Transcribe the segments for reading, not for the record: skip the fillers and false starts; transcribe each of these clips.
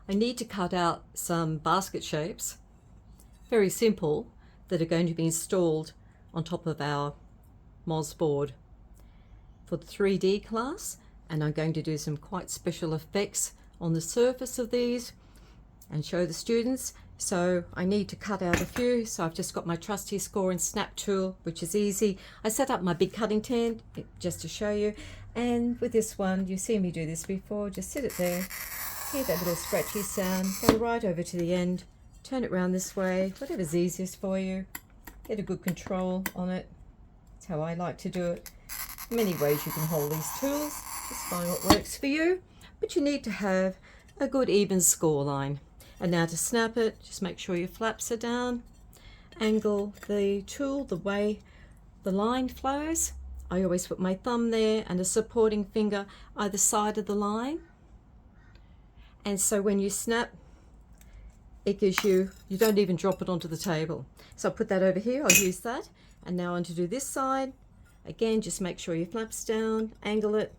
I need to cut out some basket shapes, very simple, that are going to be installed on top of our MOS board for the 3D class, and I'm going to do some quite special effects on the surface of these and show the students. So I need to cut out a few, so I've just got my trusty score and snap tool, which is easy. I set up my big cutting tent just to show you, and with this one, you've seen me do this before, just sit it there, hear that little scratchy sound, go right over to the end, turn it around this way, whatever's easiest for you, get a good control on it. That's how I like to do it. Many ways you can hold these tools, just find what works for you, but you need to have a good even score line. And now to snap it, just make sure your flaps are down, angle the tool the way the line flows. I always put my thumb there and a supporting finger either side of the line, and so when you snap, it gives you don't even drop it onto the table. So I'll put that over here, I'll use that. And now on to do this side. Again, just make sure your flaps down, angle it.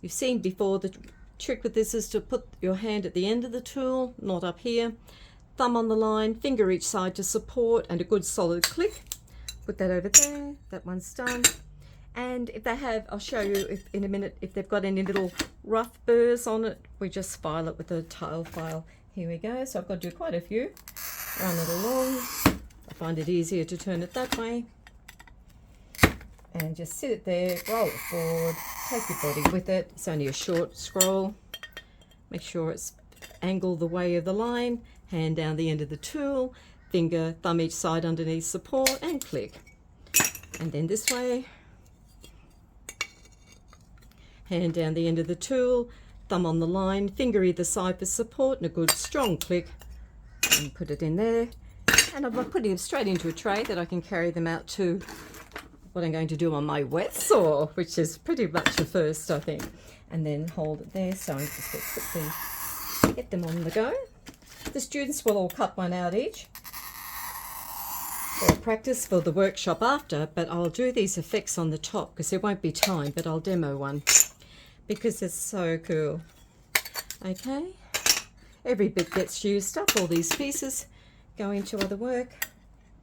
You've seen before, the trick with this is to put your hand at the end of the tool, not up here. Thumb on the line, finger each side to support, and a good solid click. Put that over there, that one's done. And if they have, I'll show you in a minute, if they've got any little rough burrs on it, we just file it with a tile file. Here we go, so I've got to do quite a few. Run it along. I find it easier to turn it that way. And just sit it there, roll it forward, take your body with it. It's only a short scroll. Make sure it's angled the way of the line, hand down the end of the tool, finger, thumb each side underneath support, and click. And then this way, hand down the end of the tool, thumb on the line, finger either side for support, and a good strong click. And put it in there. And I'm putting them straight into a tray that I can carry them out to what I'm going to do on my wet saw, which is pretty much the first, I think. And then hold it there, so I'm just going to quickly get them on the go. The students will all cut one out each for practice for the workshop after, but I'll do these effects on the top because there won't be time, but I'll demo one because it's so cool. Okay, every bit gets used up, all these pieces go into other work.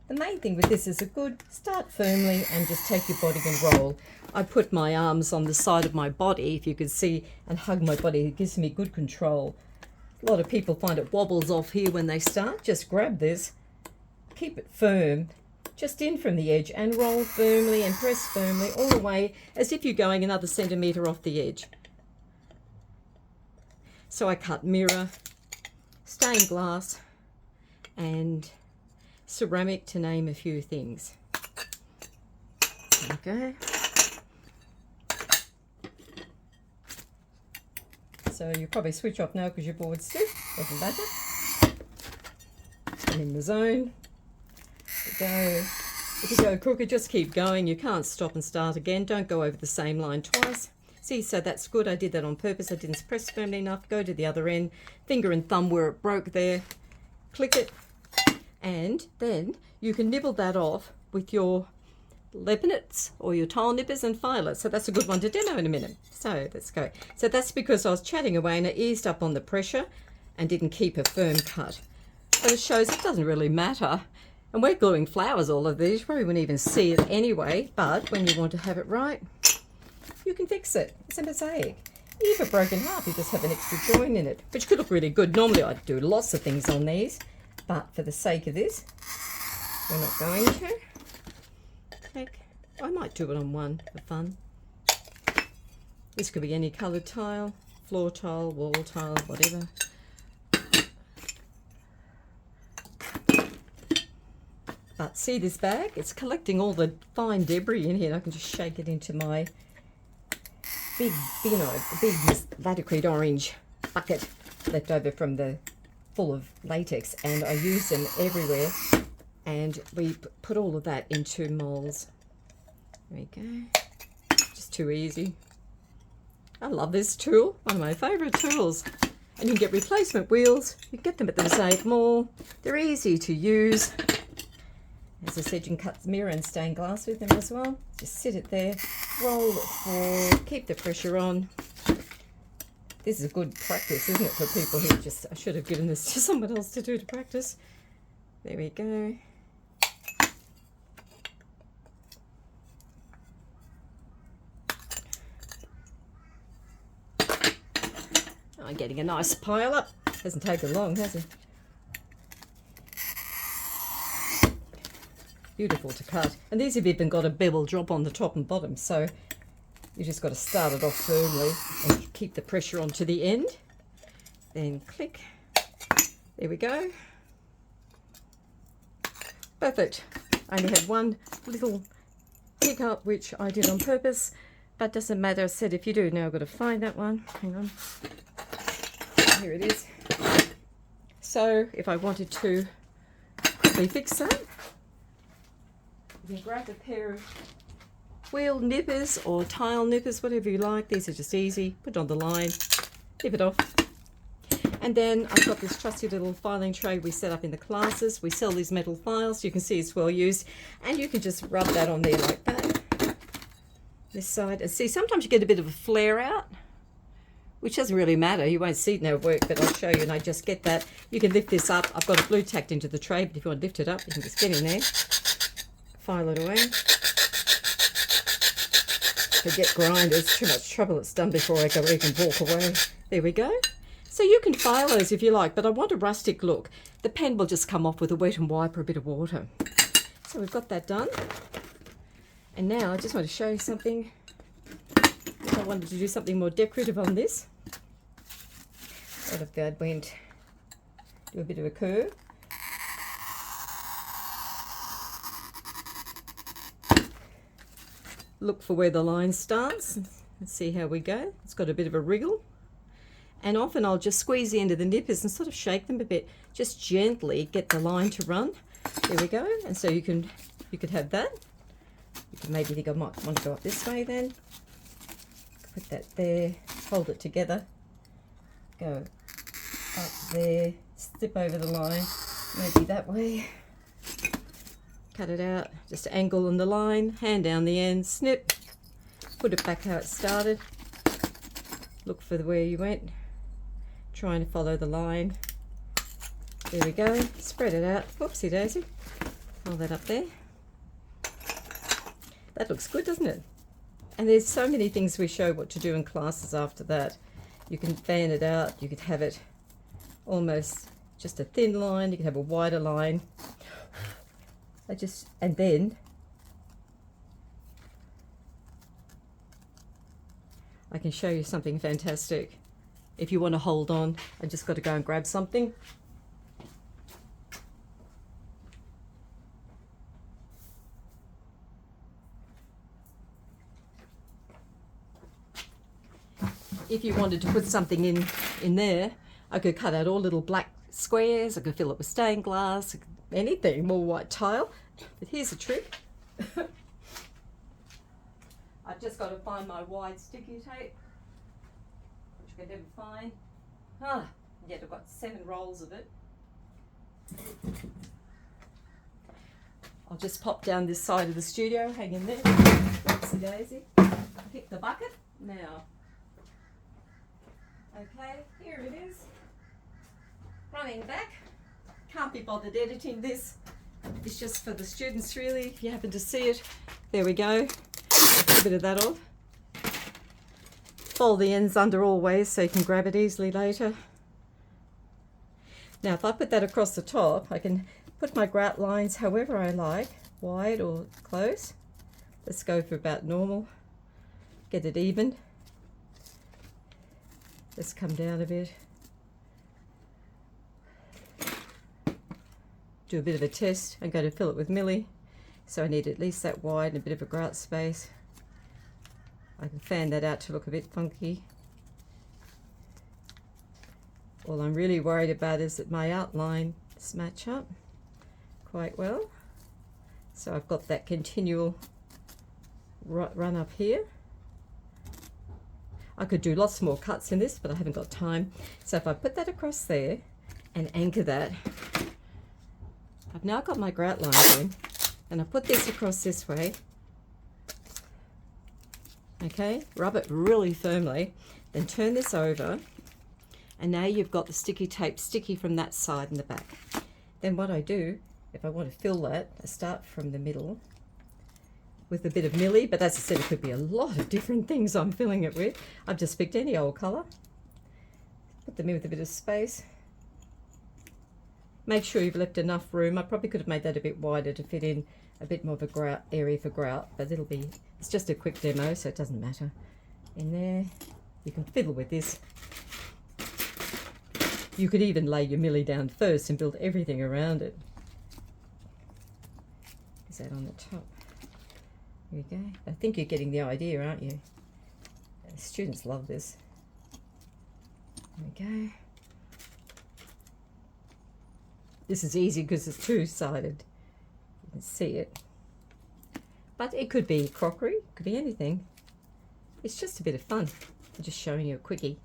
The main thing with this is a good start firmly and just take your body and roll. I put my arms on the side of my body, if you could see, and hug my body. It gives me good control. A lot of people find it wobbles off here when they start. Just grab this, keep it firm, just in from the edge, and roll firmly and press firmly all the way as if you're going another centimetre off the edge. So I cut mirror, stained glass, and ceramic, to name a few things. Okay. So you probably switch off now because your board's stiff. Doesn't matter. I'm in the zone. If you go crooked, just keep going. You can't stop and start again. Don't go over the same line twice. See, so that's good. I did that on purpose. I didn't press firmly enough. Go to the other end. Finger and thumb where it broke there. Click it. And then you can nibble that off with your Leibniz or your tile nippers and file it. So that's a good one to demo in a minute. So let's go. So that's because I was chatting away and I eased up on the pressure and didn't keep a firm cut. But it shows it doesn't really matter. And we're gluing flowers, all of these. You probably wouldn't even see it anyway. But when you want to have it right, you can fix it. It's a mosaic. If a broken half, you just have an extra joint in it, which could look really good. Normally I'd do lots of things on these. But for the sake of this, we're not going to. I might do it on one for fun. This could be any coloured tile, floor tile, wall tile, whatever. But see this bag? It's collecting all the fine debris in here. I can just shake it into my big Laticrete orange bucket left over from the full of latex, and I use them everywhere, and we put all of that into molds. There we go. Just too easy. I love this tool, one of my favourite tools. And you can get replacement wheels. You can get them at the Mosaic Mall. They're easy to use. As I said, you can cut mirror and stained glass with them as well. Just sit it there, roll it forward, keep the pressure on. This is good practice, isn't it, for people who just, I should have given this to someone else to do to practice. There we go. I'm getting a nice pile up. Hasn't taken long, has it? Beautiful to cut. And these have even got a bevel drop on the top and bottom, so you just got to start it off firmly and keep the pressure on to the end. Then click. There we go. Perfect. I only had one little hiccup, which I did on purpose, but doesn't matter. I said if you do, now I've got to find that one. Hang on. Here it is. So if I wanted to quickly fix that, you can grab a pair of wheel nippers or tile nippers, whatever you like. These are just easy. Put it on the line, nip it off. And then I've got this trusty little filing tray we set up in the classes. We sell these metal files. You can see it's well used. And you can just rub that on there like that. This side. And see, sometimes you get a bit of a flare out, which doesn't really matter. You won't see it now work, but I'll show you. And I just get that. You can lift this up. I've got a glue tacked into the tray, but if you want to lift it up, you can just get in there. File it away. Forget grinders. Too much trouble. It's done before I go even walk away. There we go. So you can file those if you like, but I want a rustic look. The pen will just come off with a wet and wipe or a bit of water. So we've got that done. And now I just want to show you something. If I wanted to do something more decorative on this, what if I went, do a bit of a curve. Look for where the line starts. Let's see how we go. It's got a bit of a wriggle. And often I'll just squeeze the end of the nippers and sort of shake them a bit. Just gently get the line to run. There we go. And so you could have that. You can maybe think I might want to go up this way then. Put that there. Hold it together. Go up there. Slip over the line. Maybe that way. Cut it out. Just angle on the line. Hand down the end. Snip. Put it back how it started. Look for where you went. Trying to follow the line. There we go. Spread it out. Whoopsie daisy. Hold that up there. That looks good, doesn't it? And there's so many things we show what to do in classes after that. You can fan it out. You could have it almost just a thin line. You can have a wider line. And then I can show you something fantastic. If you want to hold on, I just got to go and grab something. If you wanted to put something in there, I could cut out all little black squares. I could fill it with stained glass, anything, more white tile. But here's the trick. I've just got to find my wide sticky tape, which I can never find. Yet I've got 7 rolls of it. I'll just pop down this side of the studio, hang in there. Oopsie daisy. Pick the bucket now. Okay, here it is. Running back. Can't be bothered editing this. It's just for the students really, if you happen to see it. There we go. A bit of that off. Fold the ends under always so you can grab it easily later. Now if I put that across the top, I can put my grout lines however I like, wide or close. Let's go for about normal. Get it even. Let's come down a bit. Do a bit of a test. I'm going to fill it with Millie. So I need at least that wide and a bit of a grout space. I can fan that out to look a bit funky. All I'm really worried about is that my outlines match up quite well. So I've got that continual run up here. I could do lots more cuts in this, but I haven't got time. So if I put that across there and anchor that, I've now got my grout lines in, and I put this across this way. Okay, rub it really firmly, then turn this over And now you've got the sticky tape sticky from that side and the back. Then what I do, if I want to fill that, I start from the middle with a bit of Millie, but as I said, it could be a lot of different things I'm filling it with. I've just picked any old colour. Put them in with a bit of space. Make sure you've left enough room. I probably could have made that a bit wider to fit in a bit more of a grout area for grout, but it's just a quick demo, so it doesn't matter. In there, you can fiddle with this. You could even lay your Millie down first and build everything around it. Is that on the top? Here we go. I think you're getting the idea, aren't you? The students love this. There we go. This is easy because it's two-sided. You can see it. But it could be crockery, it could be anything. It's just a bit of fun. I'm just showing you a quickie.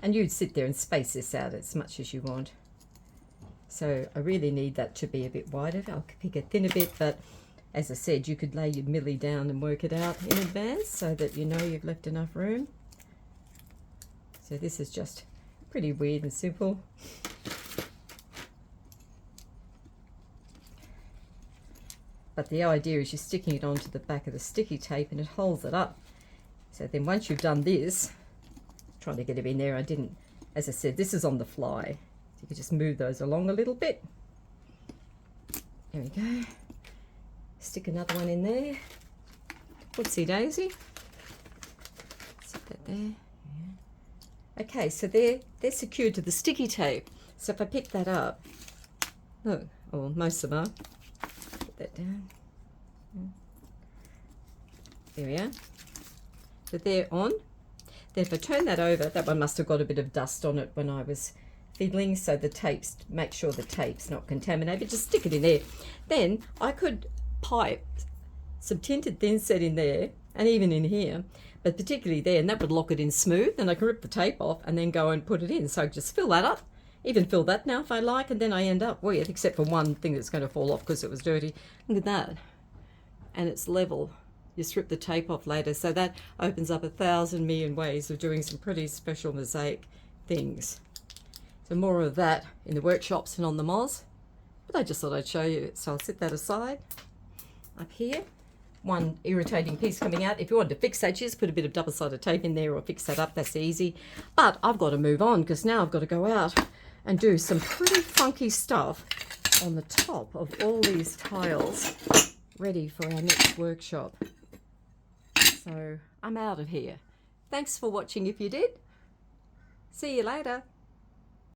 And you'd sit there and space this out as much as you want. So I really need that to be a bit wider. I'll pick it thin a bit, but as I said, you could lay your Millie down and work it out in advance so that you know you've left enough room. So this is just pretty weird and simple. But the idea is you're sticking it onto the back of the sticky tape and it holds it up. So then once you've done this, trying to get it in there, I didn't, as I said, this is on the fly. So you can just move those along a little bit. There we go. Stick another one in there. Whoopsie daisy. Stick that there. Yeah. Okay, so they're secured to the sticky tape. So if I pick that up, look, or most of them are. Put that down. There we are. So they're on. Then if I turn that over, that one must have got a bit of dust on it when I was fiddling, so the tapes, make sure the tape's not contaminated, just stick it in there. Then I could pipe some tinted thin set in there, and even in here, but particularly there, and that would lock it in smooth, and I can rip the tape off and then go and put it in. So I just fill that up, even fill that now if I like, and then I end up with, except for one thing that's going to fall off because it was dirty. Look at that. And it's level. You strip the tape off later, so that opens up 1,000 million ways of doing some pretty special mosaic things. So more of that in the workshops and on the Moz, but I just thought I'd show you. So I'll set that aside. Up here, one irritating piece coming out. If you wanted to fix that, just put a bit of double-sided tape in there or fix that up, that's easy. But I've got to move on because now I've got to go out and do some pretty funky stuff on the top of all these tiles ready for our next workshop. So I'm out of here. Thanks for watching if you did. See you later.